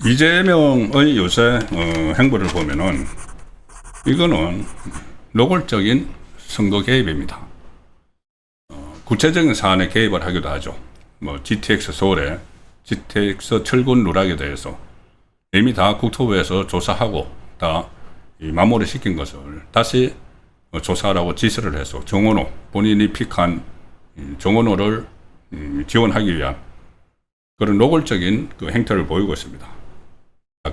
이재명의 요새 행보를 보면은 이거는 노골적인 선거 개입입니다. 구체적인 사안에 개입을 하기도 하죠. 뭐 GTX 서울에 GTX 철근 누락에 대해서 이미 다 국토부에서 조사하고 다 마무리 시킨 것을 다시 조사하라고 지시를 해서 정원호, 본인이 픽한 정원호를 지원하기 위한 그런 노골적인 그 행태를 보이고 있습니다.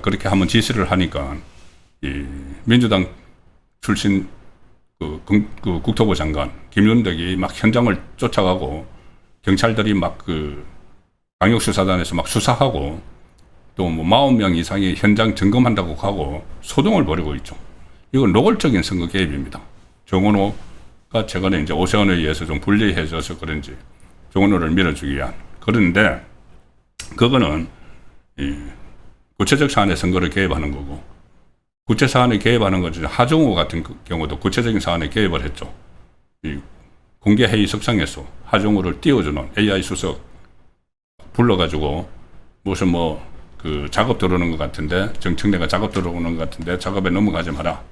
그렇게 한번 지시를 하니까 이 민주당 출신 그 국토부 장관 김윤덕이 막 현장을 쫓아가고 경찰들이 막 그 광역수사단에서 막 수사하고 또 뭐 40명 이상이 현장 점검한다고 하고 소동을 벌이고 있죠. 이건 노골적인 선거 개입입니다. 정원호가 최근에 이제 오세훈에 의해서 좀 불리해져서 그런지 정원호를 밀어주기 위한. 그런데 그거는 구체적 사안에 선거를 개입하는 거고, 구체 사안에 개입하는 것은 하정우 같은 경우도 구체적인 사안에 개입을 했죠. 이 공개회의 석상에서 하정우를 띄워주는 AI 수석 불러가지고 무슨 뭐 그 작업 들어오는 것 같은데, 정청래가 작업 들어오는 것 같은데 작업에 넘어가지 마라,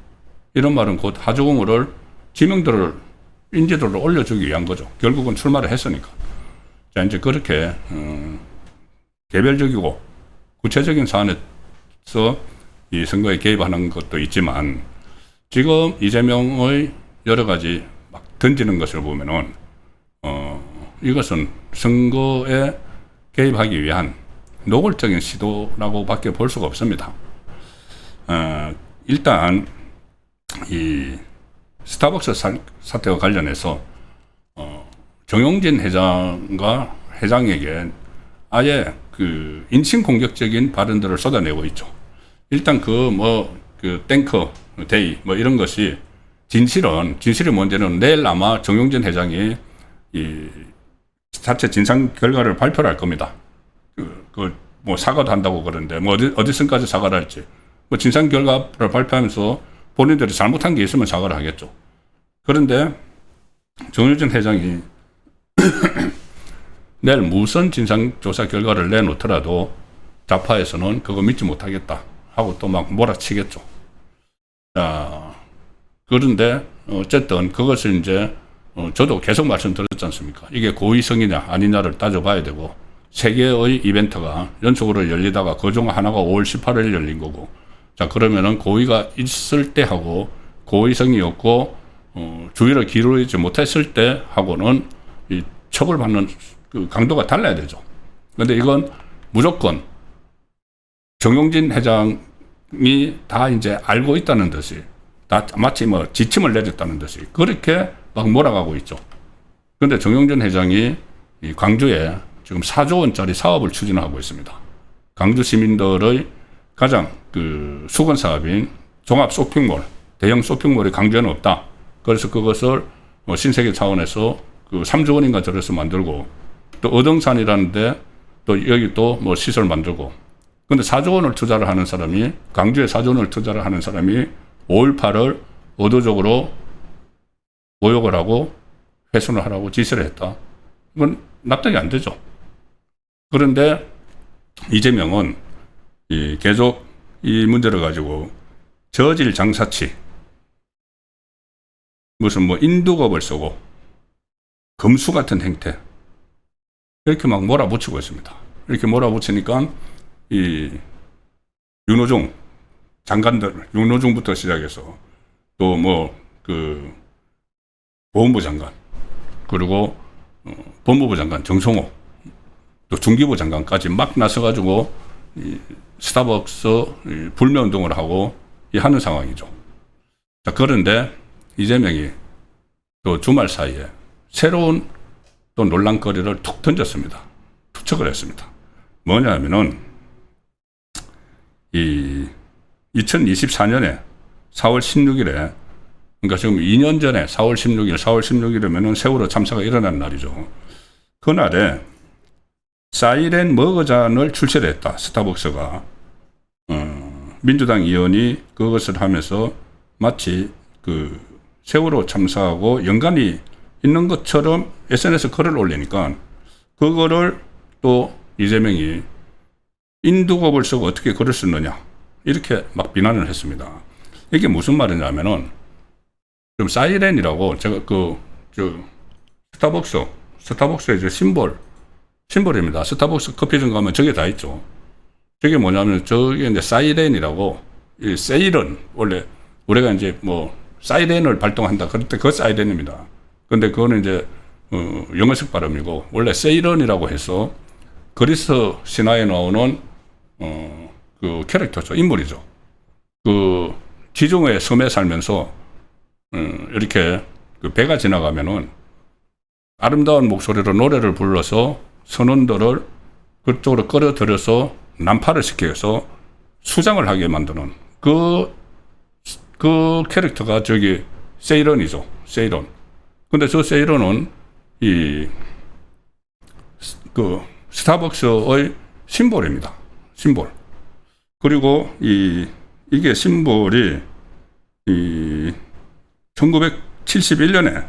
이런 말은 곧 하정우를 지명도를 인지도를 올려주기 위한 거죠. 결국은 출마를 했으니까. 자, 이제 그렇게 개별적이고 구체적인 사안에서 이 선거에 개입하는 것도 있지만, 지금 이재명의 여러 가지 막 던지는 것을 보면은 이것은 선거에 개입하기 위한 노골적인 시도라고 밖에 볼 수가 없습니다. 일단 이 스타벅스 사태와 관련해서 정용진 회장과 회장에게 아예 그 인신 공격적인 발언들을 쏟아내고 있죠. 일단 그 탱커 데이 뭐 이런 것이 진실이 뭔지는 내일 아마 정용진 회장이 이 자체 진상 결과를 발표를 할 겁니다. 뭐 사과도 한다고 그러는데 뭐 어디선까지 사과를 할지, 뭐 진상 결과를 발표하면서 본인들이 잘못한 게 있으면 사과를 하겠죠. 그런데 정용진 회장이 내일 무슨 진상조사 결과를 내놓더라도 좌파에서는 그거 믿지 못하겠다 하고 또 막 몰아치겠죠. 자, 그런데 어쨌든 그것을 이제 저도 계속 말씀드렸지 않습니까? 이게 고의성이냐 아니냐를 따져봐야 되고, 세 개의 이벤트가 연속으로 열리다가 그중 하나가 5월 18일 열린 거고, 자, 그러면은 고의가 있을 때 하고 고의성이 없고 주의를 기울이지 못했을 때 하고는 이 처벌받는 그 강도가 달라야 되죠. 그런데 이건 무조건 정용진 회장이 다 이제 알고 있다는 듯이, 다 마치 뭐 지침을 내렸다는 듯이 그렇게 막 몰아가고 있죠. 그런데 정용진 회장이 이 광주에 지금 4조 원짜리 사업을 추진하고 있습니다. 광주 시민들의 가장 그 수건 사업인 종합 쇼핑몰, 대형 쇼핑몰이 광주에는 없다. 그래서 그것을 뭐 신세계 차원에서 그 3조 원인가 들여서 만들고, 또 어등산이라는데 또 여기 또 뭐 시설 만들고, 근데 4조 원을 투자를 하는 사람이, 광주에 4조 원을 투자를 하는 사람이 5.18을 의도적으로 모욕을 하고 훼손을 하라고 지시를 했다. 이건 납득이 안 되죠. 그런데 이재명은 계속 이 문제를 가지고 저질 장사치, 무슨 뭐 인두겁을 쓰고 검수 같은 행태, 이렇게 막 몰아붙이고 있습니다. 이렇게 몰아붙이니까 이 윤호중 장관들, 윤호중부터 시작해서 또 뭐 그 보훈부 장관, 그리고 법무부 장관 정성호, 또 중기부 장관까지 막 나서가지고 이 스타벅스 불매운동을 하고 하는 상황이죠. 자, 그런데 이재명이 또 주말 사이에 새로운 또 논란거리를 툭 던졌습니다. 투척을 했습니다. 뭐냐면은 이 2024년에 4월 16일에, 그러니까 지금 2년 전에 4월 16일이면은 세월호 참사가 일어난 날이죠. 그날에 사이렌 머그잔을 출시를 했다, 스타벅스가. 민주당 의원이 그것을 하면서 마치 그 세월호 참사하고 연관이 있는 것처럼 SNS 글을 올리니까 그거를 또 이재명이 인두겁을 쓰고 어떻게 글을 쓰느냐 이렇게 막 비난을 했습니다. 이게 무슨 말이냐면은 좀 사이렌이라고 제가 스타벅스의 저 심볼입니다. 스타벅스 커피점 가면 저게 다 있죠. 저게 뭐냐면 저게 이제 사이렌이라고 이 세이런 원래 우리가 이제 뭐 사이렌을 발동한다 그럴 때 그 사이렌입니다. 근데 그거는 이제 영어식 발음이고 원래 세이런이라고 해서 그리스 신화에 나오는 그 캐릭터죠. 인물이죠. 그 지중해 섬에 살면서 이렇게 그 배가 지나가면은 아름다운 목소리로 노래를 불러서 선원들을 그쪽으로 끌어들여서 난파를 시켜서 수장을 하게 만드는 그 캐릭터가 저기 세이런이죠. 세이런. 근데 저 세이런은 그 스타벅스의 심볼입니다. 심볼. 그리고 이게 심볼이 1971년에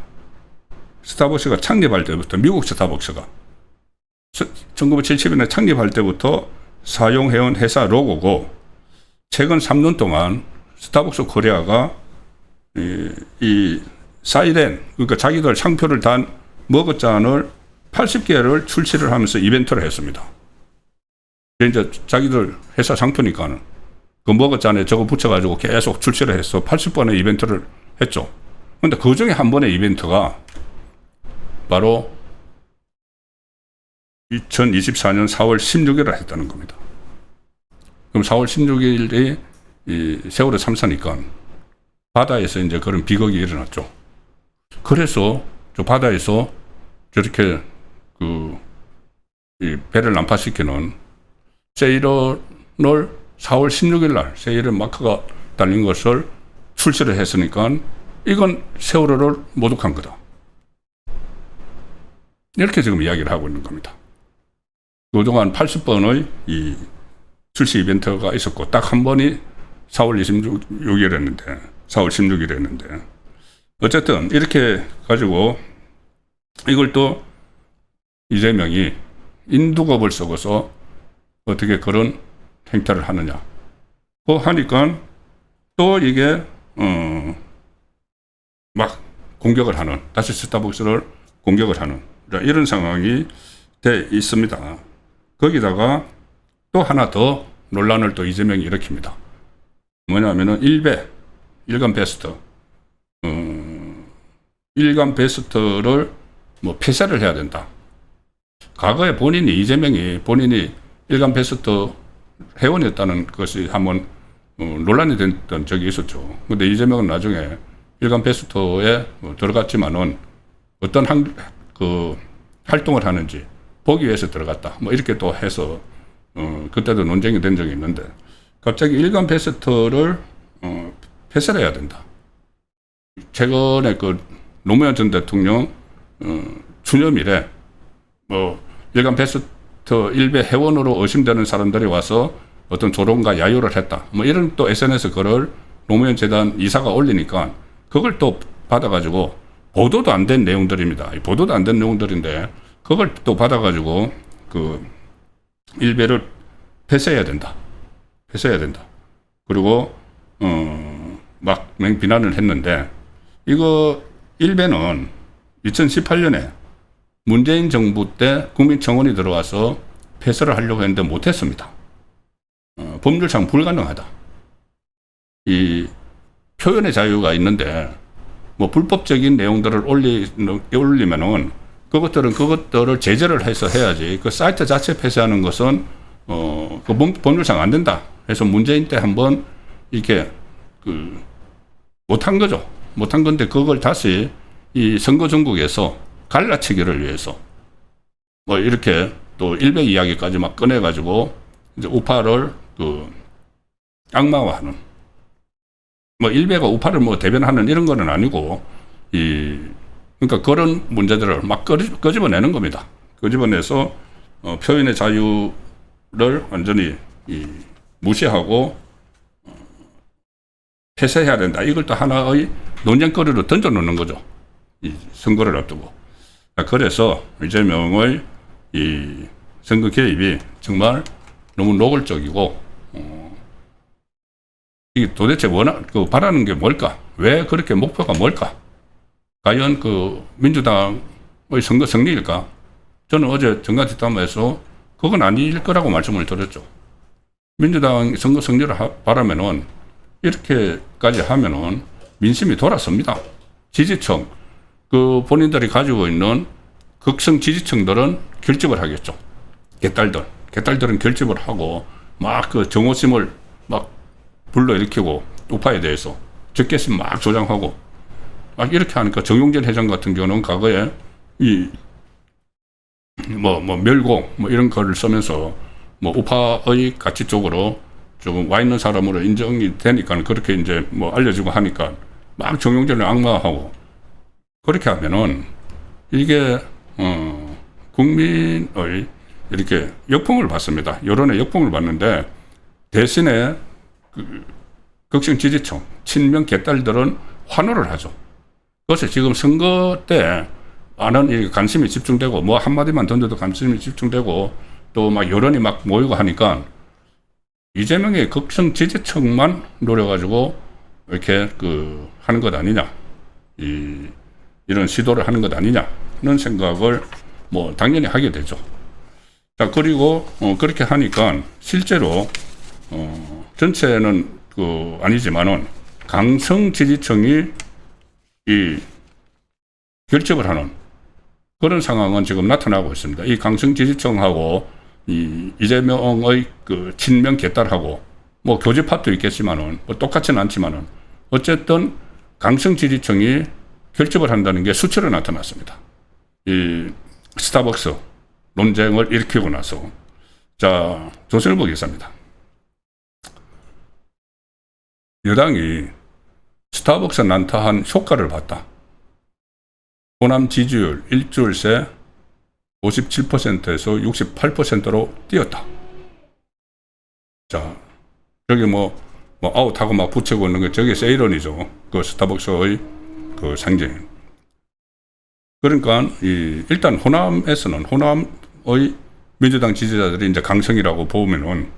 스타벅스가 창립할 때부터 미국 스타벅스가 1970년에 창립할 때부터 사용해온 회사 로고고 최근 3년 동안 스타벅스 코리아가 이 사이렌 그러니까 자기들 상표를 단 머그잔을 80개를 출시를 하면서 이벤트를 했습니다. 이제 자기들 회사 상표니까는 그 머그잔에 저거 붙여가지고 계속 출시를 해서 80번의 이벤트를 했죠. 근데 그 중에 한 번의 이벤트가 바로 2024년 4월 16일을 했다는 겁니다. 그럼 4월 16일이 이 세월호 참사니까 바다에서 이제 그런 비극이 일어났죠. 그래서 저 바다에서 저렇게 이 배를 난파시키는 세이런을 4월 16일 날 세이런 마크가 달린 것을 출시를 했으니까 이건 세월호를 모독한 거다. 이렇게 지금 이야기를 하고 있는 겁니다. 그동안 80번의 이 출시 이벤트가 있었고 딱 한 번이 4월 26일이었는데 4월 16일이었는데 어쨌든 이렇게 가지고 이걸 또 이재명이 인두겁을 썩어서 어떻게 그런 행태를 하느냐 하니까 또 이게 막 공격을 하는 다시 스타벅스를 공격을 하는 이런 상황이 돼 있습니다. 거기다가 또 하나 더 논란을 또 이재명이 일으킵니다. 뭐냐면은 일간 베스트 일간 베스트를 뭐 폐쇄를 해야 된다. 과거에 이재명이 본인이 일간 베스트 회원이었다는 것이 한번 논란이 됐던 적이 있었죠. 근데 이재명은 나중에 일간 베스트에 들어갔지만은 어떤 활동을 하는지 보기 위해서 들어갔다. 뭐 이렇게 또 해서 그때도 논쟁이 된 적이 있는데 갑자기 일간 베스트를 폐쇄를 해야 된다. 최근에 노무현 전 대통령 추념일에 일간 베스트 일베 회원으로 의심되는 사람들이 와서 어떤 조롱과 야유를 했다. 뭐 이런 또 SNS 글을 노무현 재단 이사가 올리니까 그걸 또 받아가지고 보도도 안 된 내용들입니다. 보도도 안 된 내용들인데 그걸 또 받아가지고 일베를 폐쇄해야 된다. 그리고 막 맹비난을 했는데 이거 일베는 2018년에 문재인 정부 때 국민청원이 들어와서 폐쇄를 하려고 했는데 못했습니다. 법률상 불가능하다. 이 표현의 자유가 있는데 뭐 불법적인 내용들을 올리면은 그것들을 제재를 해서 해야지. 그 사이트 자체 폐쇄하는 것은 그 법률상 안 된다. 그래서 문재인 때 한번 이렇게 못한 거죠. 못한 건데 그걸 다시 이 선거 전국에서 갈라치기를 위해서 뭐 이렇게 또 일베 이야기까지 막 꺼내가지고 이제 우파를 악마화하는 뭐 일베가 우파를 뭐 대변하는 이런 거는 아니고 그러니까 그런 문제들을 막 끄집어내는 겁니다. 끄집어내서 표현의 자유를 완전히 무시하고 폐쇄해야 된다. 이걸 또 하나의 논쟁거리로 던져놓는 거죠. 이 선거를 앞두고. 그래서 이재명의 이 선거 개입이 정말 너무 노골적이고, 이게 도대체 바라는 게 뭘까? 왜 그렇게 목표가 뭘까? 과연 민주당의 선거 승리일까? 저는 어제 정가뒷담화에서 그건 아닐 거라고 말씀을 드렸죠. 민주당 선거 승리를 바라면은 이렇게까지 하면은 민심이 돌아섭니다. 지지층, 본인들이 가지고 있는 극성 지지층들은 결집을 하겠죠. 개딸들은 결집을 하고 막 정오심을 막 불러일으키고 우파에 대해서 적개심 막 조장하고 막 이렇게 하니까 정용진 회장 같은 경우는 과거에 멸공 이런 거를 쓰면서 우파의 가치 쪽으로 조금 와 있는 사람으로 인정이 되니까 그렇게 이제 알려지고 하니까 막 정용진을 악마하고 그렇게 하면은 이게 국민의 이렇게 역풍을 받습니다. 여론의 역풍을 받는데 대신에 극성 지지층 친명 개딸들은 환호를 하죠. 그래서 지금 선거 때 많은 관심이 집중되고 한마디만 던져도 관심이 집중되고 또 막 여론이 막 모이고 하니까 이재명의 극성 지지층만 노려가지고 이렇게 하는 것 아니냐, 이런 시도를 하는 것 아니냐는 생각을 당연히 하게 되죠. 자, 그리고 그렇게 하니까 실제로 전체는 아니지만은 강성 지지층이 결집을 하는 그런 상황은 지금 나타나고 있습니다. 이 강성 지지층하고 이재명의 친명 개딸하고 교집합도 있겠지만은 똑같지는 않지만은 어쨌든 강성 지지층이 결집을 한다는 게 수치로 나타났습니다. 이 스타벅스 논쟁을 일으키고 나서. 자, 조선일보 기사입니다. 여당이 스타벅스 난타한 효과를 봤다. 호남 지지율 일주일 새 57%에서 68%로 뛰었다. 자, 저기 아웃하고 막 붙이고 있는 게 저게 세이런이죠. 스타벅스의 상징. 그러니까 일단 호남에서는 호남의 민주당 지지자들이 이제 강성이라고 보면은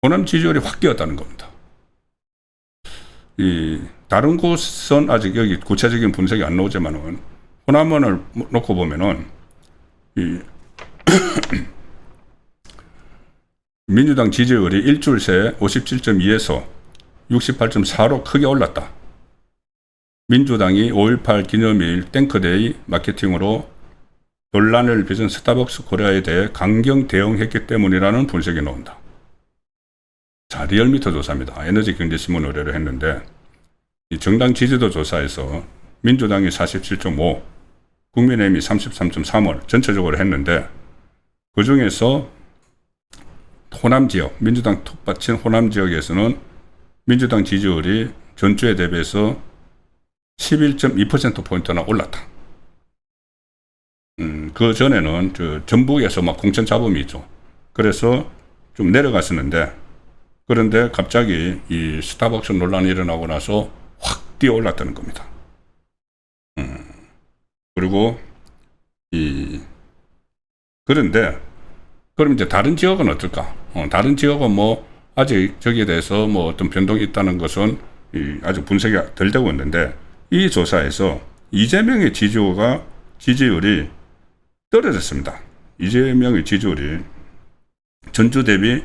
호남 지지율이 확 뛰었다는 겁니다. 다른 곳은 아직 여기 구체적인 분석이 안 나오지만은 호남원을 놓고 보면은 민주당 지지율이 일주일 새 57.2에서 68.4로 크게 올랐다. 민주당이 5.18 기념일 탱크데이 마케팅으로 논란을 빚은 스타벅스 코리아에 대해 강경 대응했기 때문이라는 분석이 나온다. 자, 리얼미터 조사입니다. 에너지경제신문 의뢰를 했는데 이 정당 지지도 조사에서 민주당이 47.5, 국민의힘이 33.3을 전체적으로 했는데 그 중에서 호남 지역, 민주당 톱받친 호남 지역에서는 민주당 지지율이 전주에 대비해서 11.2%포인트나 올랐다. 그 전에는 전북에서 막 공천 잡음이 있죠. 그래서 좀 내려갔었는데 그런데 갑자기 이 스타벅스 논란이 일어나고 나서 확 뛰어 올랐다는 겁니다. 그리고 그런데 그럼 이제 다른 지역은 어떨까? 다른 지역은 아직 저기에 대해서 어떤 변동이 있다는 것은 아직 분석이 덜 되고 있는데 이 조사에서 이재명의 지지율이 떨어졌습니다. 이재명의 지지율이 전주 대비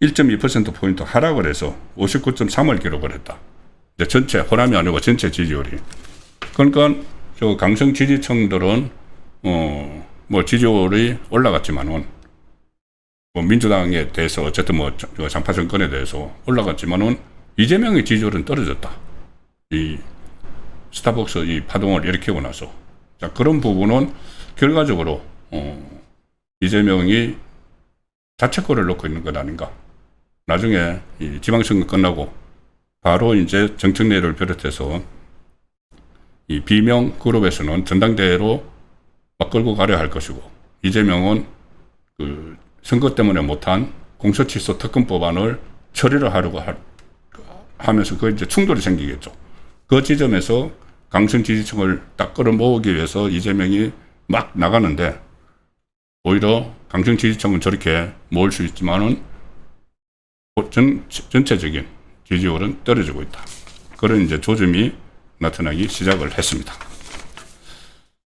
1.2%포인트 하락을 해서 59.3을 기록을 했다. 이제 전체, 호남이 아니고 전체 지지율이. 그러니까 저 강성 지지층들은 지지율이 올라갔지만은 민주당에 대해서 어쨌든 장파 정권에 대해서 올라갔지만은 이재명의 지지율은 떨어졌다. 이 스타벅스 이 파동을 일으키고 나서. 자, 그런 부분은 결과적으로 이재명이 자책골을 놓고 있는 것 아닌가. 나중에 이 지방선거 끝나고 바로 이제 정청래를 비롯해서 이 비명 그룹에서는 전당대회로 막 끌고 가려 할 것이고 이재명은 선거 때문에 못한 공소취소 특검법안을 처리를 하려고 하면서 그 이제 충돌이 생기겠죠. 그 지점에서 강성 지지층을 딱 끌어모으기 위해서 이재명이 막 나가는데 오히려 강성 지지층은 저렇게 모을 수 있지만은 전체적인 지지율은 떨어지고 있다. 그런 이제 조짐이 나타나기 시작을 했습니다.